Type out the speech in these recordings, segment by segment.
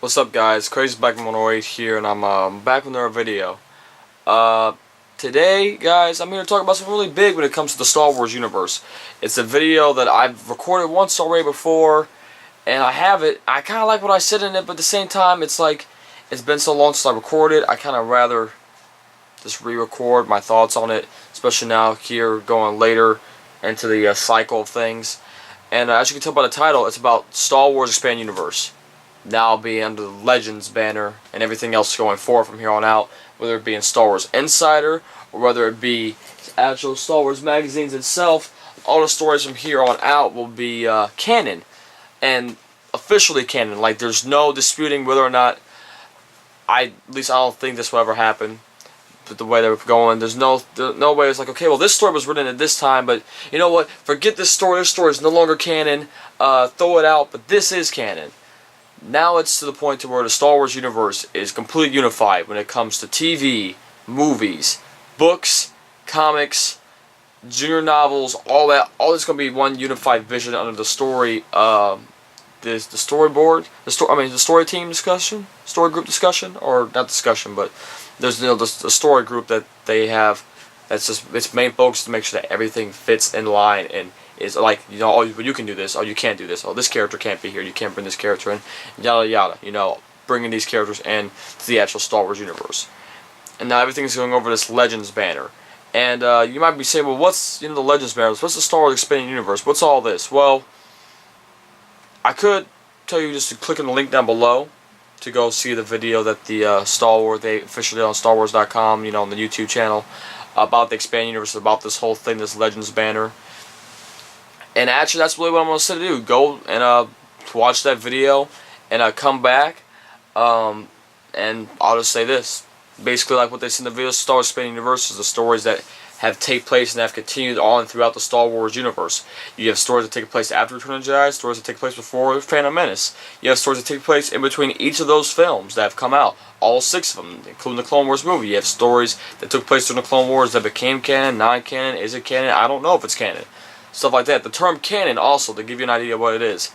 What's up, guys? Crazy Black 108 here, and I'm back with another video. Today, guys, I'm here to talk about something really big when it comes to the Star Wars universe. It's a video that I've recorded once already before, and I have it. I kind of like what I said in it, but at the same time, it's like it's been so long since I recorded. I kind of rather just re-record my thoughts on it, especially now here going later into the cycle of things. And as you can tell by the title, it's about Star Wars Expanded Universe. Now I'll be under the Legends banner and everything else going forward from here on out, whether it be in Star Wars Insider or whether it be actual Star Wars magazines itself. All the stories from here on out will be canon, and officially canon. Like, there's no disputing whether or not at least I don't think this will ever happen. But the way they're going, there's no way it's like, okay, well, this story was written at this time, but you know what? Forget this story. This story is no longer canon. Throw it out. But this is canon. Now it's to the point to where the Star Wars universe is completely unified when it comes to TV, movies, books, comics, junior novels, all that. All this is going to be one unified vision under the story. The storyboard, the story team discussion, story group discussion, or not discussion, but there's the story group that they have. That's just its main focus to make sure that everything fits in line and is like, you know, oh, you can do this, oh, you can't do this, oh, this character can't be here, you can't bring this character in, yada yada, you know, bringing these characters in to the actual Star Wars universe. And now everything's going over this Legends banner. And you might be saying, well, what's, the Legends banner? What's the Star Wars Expanded Universe? What's all this? Well, I could tell you just to click on the link down below to go see the video that the Star Wars, they officially did on StarWars.com, on the YouTube channel, about the Expanded Universe, about this whole thing, this Legends banner. And actually, that's really what I'm going to say to do. Go and watch that video and come back. And I'll just say this. Basically, like what they see in the video, Star Wars Expanded Universe is the stories that have take place and have continued on throughout the Star Wars universe. You have stories that take place after Return of the Jedi, stories that take place before Phantom Menace. You have stories that take place in between each of those films that have come out, all 6 of them, including the Clone Wars movie. You have stories that took place during the Clone Wars that became canon, non-canon, is it canon? I don't know if it's canon. Stuff like that. The term canon, also, to give you an idea of what it is,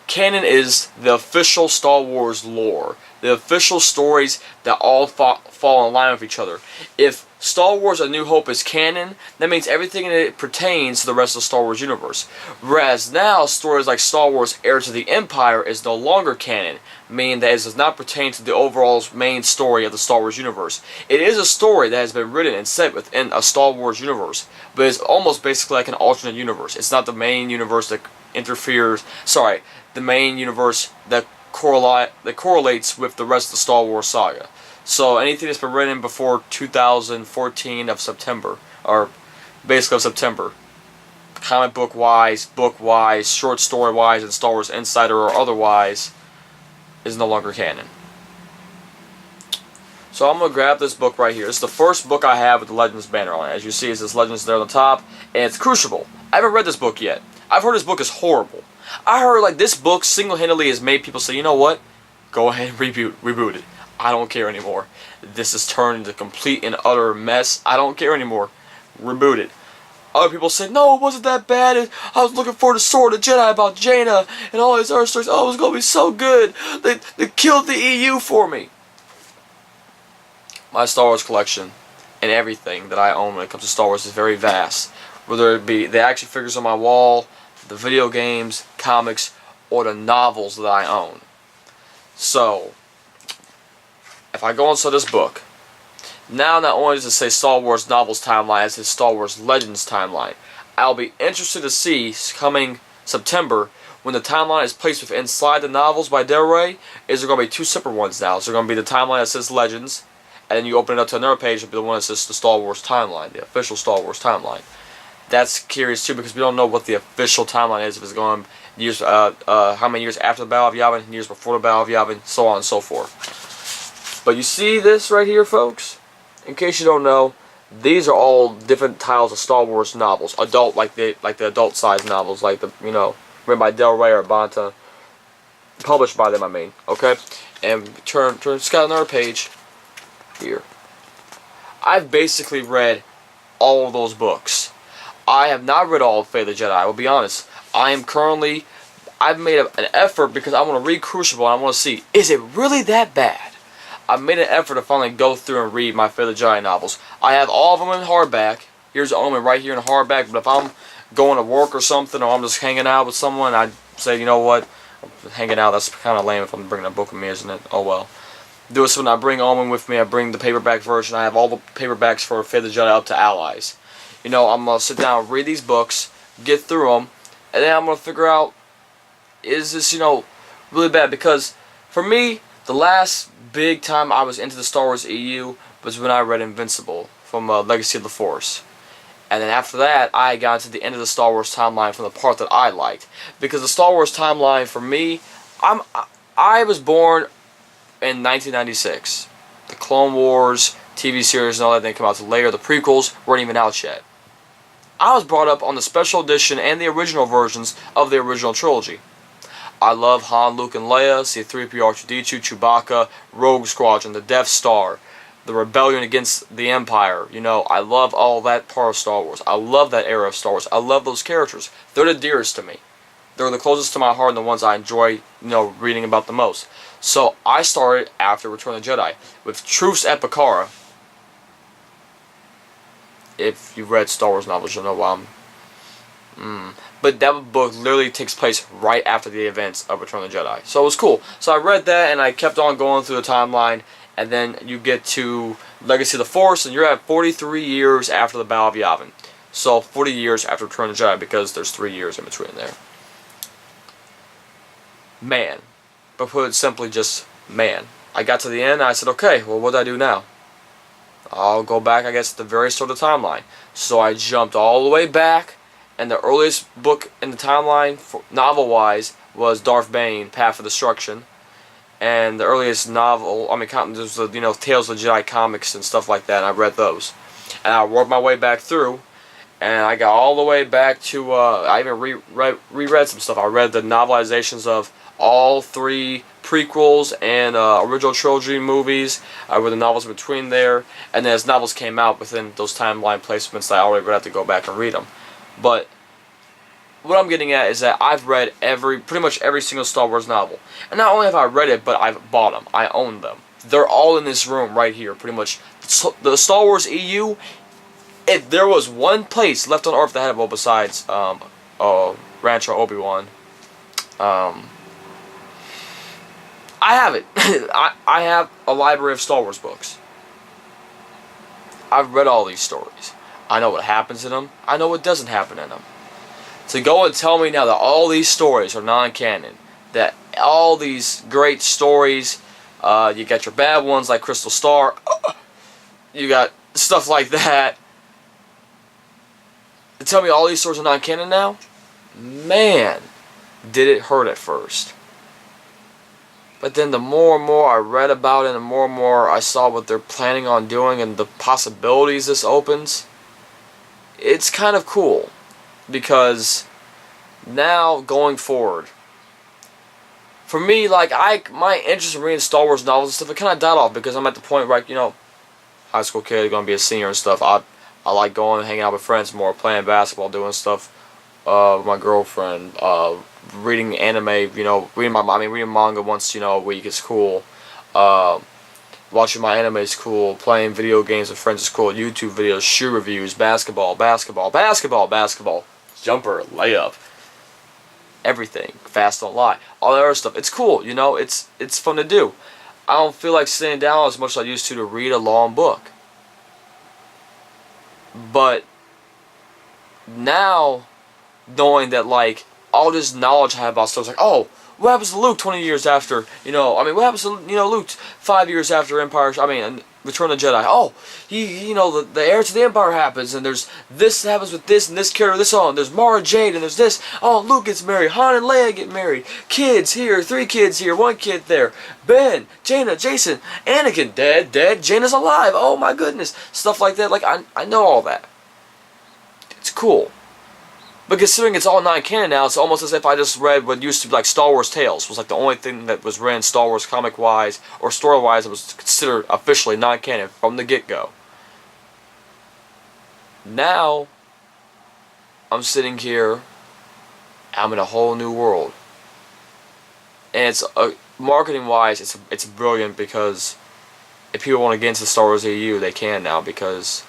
canon is the official Star Wars lore, the official stories that all fall in line with each other. If Star Wars A New Hope is canon, that means everything in it pertains to the rest of the Star Wars universe. Whereas now, stories like Star Wars Heir to the Empire is no longer canon, meaning that it does not pertain to the overall main story of the Star Wars universe. It is a story that has been written and set within a Star Wars universe, but it's almost basically like an alternate universe. It's not the main universe that the main universe that correlates with the rest of the Star Wars saga. So anything that's been written before 2014 of September, or basically of September, comic book wise, short story wise, and Star Wars Insider or otherwise, is no longer canon. So I'm going to grab this book right here. It's the first book I have with the Legends banner on it. As you see, it's this Legends there on the top, and it's Crucible. I haven't read this book yet. I've heard this book is horrible. I heard like this book single-handedly has made people say, you know what? Go ahead and reboot it. I don't care anymore. This has turned into complete and utter mess. I don't care anymore. Reboot it. Other people say, no, it wasn't that bad. I was looking for the Sword of Jedi about Jaina and all these other stories. Oh, it was going to be so good. They killed the EU for me. My Star Wars collection and everything that I own when it comes to Star Wars is very vast. Whether it be the action figures on my wall, the video games, comics, or the novels that I own. So, if I go into this book, now not only does it say Star Wars Novels Timeline, it says Star Wars Legends Timeline. I'll be interested to see, coming September, when the timeline is placed with inside the novels by Del Rey, is there going to be 2 separate ones now. So there's going to be the timeline that says Legends, and then you open it up to another page, it'll be the one that says the Star Wars Timeline, the official Star Wars Timeline. That's curious too, because we don't know what the official timeline is, if it's going years, how many years after the Battle of Yavin, years before the Battle of Yavin, so on and so forth. But you see this right here, folks? In case you don't know, these are all different titles of Star Wars novels, adult, like the adult size novels, like the written by Del Rey or Banta, published by them, I mean. Okay, and it's got another page here. I've basically read all of those books. I have not read all of Fate of the Jedi. I will be honest. I am currently I've made an effort because I want to read Crucible and I want to see, is it really that bad? I made an effort to finally go through and read my Faith of the Jedi novels. I have all of them in hardback. Here's Omen right here in hardback, but if I'm going to work or something, or I'm just hanging out with someone, I'd say, you know what, hanging out, that's kind of lame if I'm bringing a book with me, isn't it? Oh well. Do it so when I bring Omen with me, I bring the paperback version. I have all the paperbacks for Faith of the Jedi up to Allies. You know, I'm going to sit down, read these books, get through them, and then I'm going to figure out, is this, you know, really bad? Because for me, the last big time I was into the Star Wars EU was when I read Invincible from Legacy of the Force. And then after that, I got to the end of the Star Wars timeline from the part that I liked. Because the Star Wars timeline, for me, I was born in 1996. The Clone Wars TV series and all that didn't come out until later. The prequels weren't even out yet. I was brought up on the special edition and the original versions of the original trilogy. I love Han, Luke, and Leia, C-3PO, R2-D2, Chewbacca, Rogue Squadron, the Death Star, the rebellion against the Empire. You know, I love all that part of Star Wars. I love that era of Star Wars. I love those characters. They're the dearest to me. They're the closest to my heart and the ones I enjoy, you know, reading about the most. So I started after Return of the Jedi with Truce at Bakara. If you've read Star Wars novels, you'll know why But that book literally takes place right after the events of Return of the Jedi. So it was cool. So I read that and I kept on going through the timeline. And then you get to Legacy of the Force and you're at 43 years after the Battle of Yavin. So 40 years after Return of the Jedi because there's 3 years in between there. Man. But put it simply, just man. I got to the end and I said, okay, well, what do I do now? I'll go back, I guess, to the very start of the timeline. So I jumped all the way back, and the earliest book in the timeline, novel-wise, was Darth Bane, Path of Destruction. And the earliest novel, I mean, there's the, you know, Tales of the Jedi comics and stuff like that, and I read those. And I worked my way back through, and I got all the way back to, I even reread some stuff. I read the novelizations of all 3 prequels and original trilogy movies. I read the novels between there, and then as novels came out within those timeline placements, I already would have to go back and read them. But what I'm getting at is that I've read pretty much every single Star Wars novel. And not only have I read it, but I've bought them. I own them. They're all in this room right here, pretty much. The Star Wars EU, if there was one place left on Earth that had it, well, besides Rancho Obi-Wan, I have it. I have a library of Star Wars books. I've read all these stories. I know what happens in them. I know what doesn't happen in them. To go and tell me now that all these stories are non-canon, that all these great stories, you got your bad ones like Crystal Star, you got stuff like that, to tell me all these stories are non-canon now, man, did it hurt at first. But then the more and more I read about it, and the more and more I saw what they're planning on doing and the possibilities this opens, it's kind of cool. Because now, going forward, for me, like, my interest in reading Star Wars novels and stuff, it kind of died off because I'm at the point where, you know, high school kid, going to be a senior and stuff. I like going and hanging out with friends more, playing basketball, doing stuff with my girlfriend, reading anime, you know, reading manga once, you know, a week is cool. Watching my anime is cool. Playing video games with friends is cool. YouTube videos, shoe reviews, basketball. Jumper, layup. Everything. Fast don't lie. All that other stuff. It's cool, you know, it's fun to do. I don't feel like sitting down as much as I used to read a long book. But now, knowing that, like, all this knowledge I have about stuff, it's like, oh, what happens to Luke 20 years after, you know, I mean, what happens to, you know, Luke 5 years after Return of the Jedi? Oh, you know, the heir to the Empire happens, and there's this happens with this, and this character, this on, there's Mara Jade, and there's this, oh, Luke gets married, Han and Leia get married, kids here, 3 kids here, 1 kid there, Ben, Jaina, Jason, Anakin, dead, Jaina's alive, oh my goodness, stuff like that, like, I know all that. It's cool. But considering it's all non-canon now, it's almost as if I just read what used to be like Star Wars Tales. Was like the only thing that was written Star Wars comic-wise or story-wise that was considered officially non-canon from the get-go. Now, I'm sitting here, I'm in a whole new world. and it's marketing wise, it's brilliant, because if people want to get into the Star Wars AU, they can now, because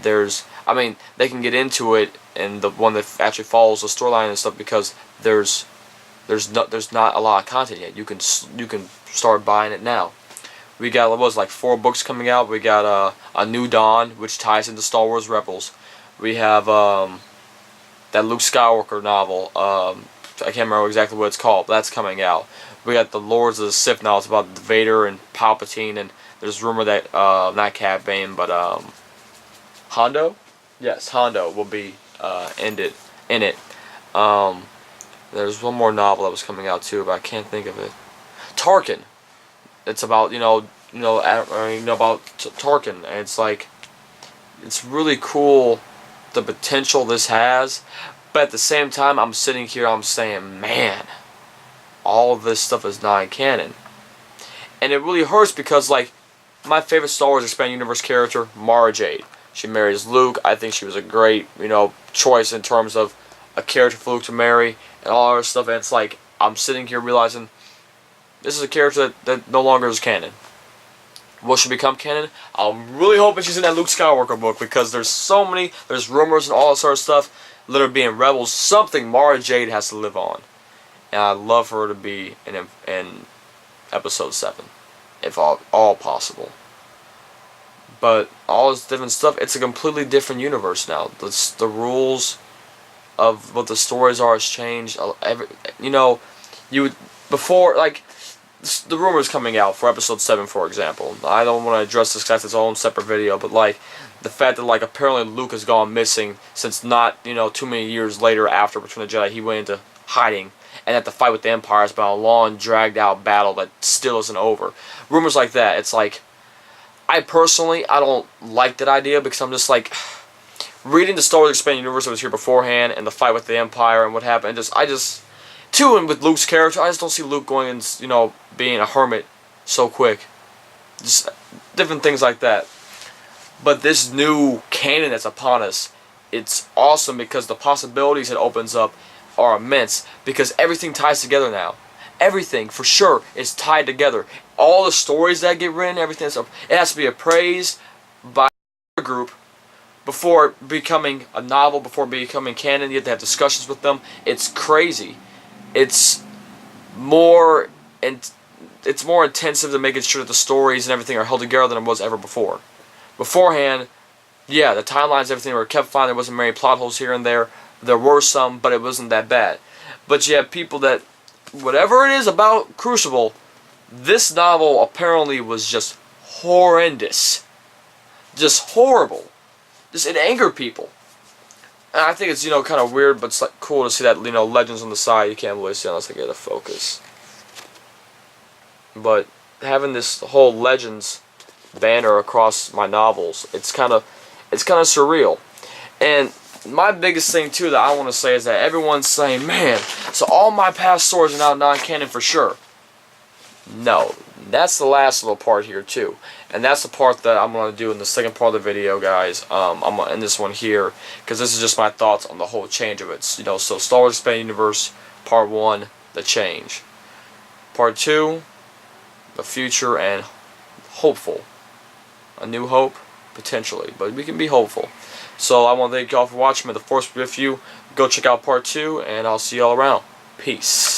I mean, they can get into it, and the one that actually follows the storyline and stuff, because there's not a lot of content yet. You can start buying it now. We got, what was it, like 4 books coming out. We got A New Dawn, which ties into Star Wars Rebels. We have that Luke Skywalker novel. I can't remember exactly what it's called, but that's coming out. We got the Lords of the Sith now. It's about Vader and Palpatine, and there's rumor that not Cad Bane, but Hondo. Yes, Hondo will be in it. There's one more novel that was coming out too, but I can't think of it. Tarkin. It's about about Tarkin, and it's like, it's really cool the potential this has, but at the same time, I'm sitting here, I'm saying, man, all of this stuff is not canon, and it really hurts, because like, my favorite Star Wars Expanded Universe character, Mara Jade. She marries Luke. I think she was a great, choice in terms of a character for Luke to marry and all that stuff. And it's like, I'm sitting here realizing this is a character that no longer is canon. Will she become canon? I'm really hoping she's in that Luke Skywalker book, because there's rumors and all that sort of stuff. Literally being Rebels, something Mara Jade has to live on, and I'd love for her to be in Episode 7, if all possible. But all this different stuff, it's a completely different universe now. The rules of what the stories are has changed. Before, like, the rumors coming out for Episode 7, for example. I don't want to address this because that's its own separate video, but like, the fact that like apparently Luke has gone missing since not too many years later after Return of the Jedi, he went into hiding, and that the fight with the Empire has been a long, dragged out battle that still isn't over. Rumors like that, it's like, I don't like that idea, because I'm just like, reading the Star Wars Expanded Universe that was here beforehand, and the fight with the Empire and what happened, and with Luke's character, I just don't see Luke going and, being a hermit so quick. Just different things like that. But this new canon that's upon us, it's awesome, because the possibilities it opens up are immense, because everything ties together now. Everything, for sure, is tied together. All the stories that get written, everything, it has to be appraised by a group before becoming a novel, before becoming canon. You have to have discussions with them. It's crazy. It's more intensive to making sure that the stories and everything are held together than it was ever before. Beforehand, yeah, the timelines, everything were kept fine. There wasn't many plot holes here and there. There were some, but it wasn't that bad. But you have people that, whatever it is about Crucible, this novel apparently was just horrendous. Just horrible. It angered people. And I think it's, kind of weird, but it's like cool to see that, legends on the side. You can't really see unless I get a focus. But having this whole Legends banner across my novels, it's kind of surreal. And my biggest thing too that I want to say is that everyone's saying, man, so all my past stories are now non-canon for sure. No, that's the last little part here too, and that's the part that I'm going to do in the second part of the video, guys. I'm going to end this one here, because this is just my thoughts on the whole change of it. So Star Wars Expanded Universe, Part 1, the change. Part 2, the future and hopeful. A new hope, potentially, but we can be hopeful. So I want to thank y'all for watching. May the Force be with you. Go check out Part 2, and I'll see y'all around. Peace.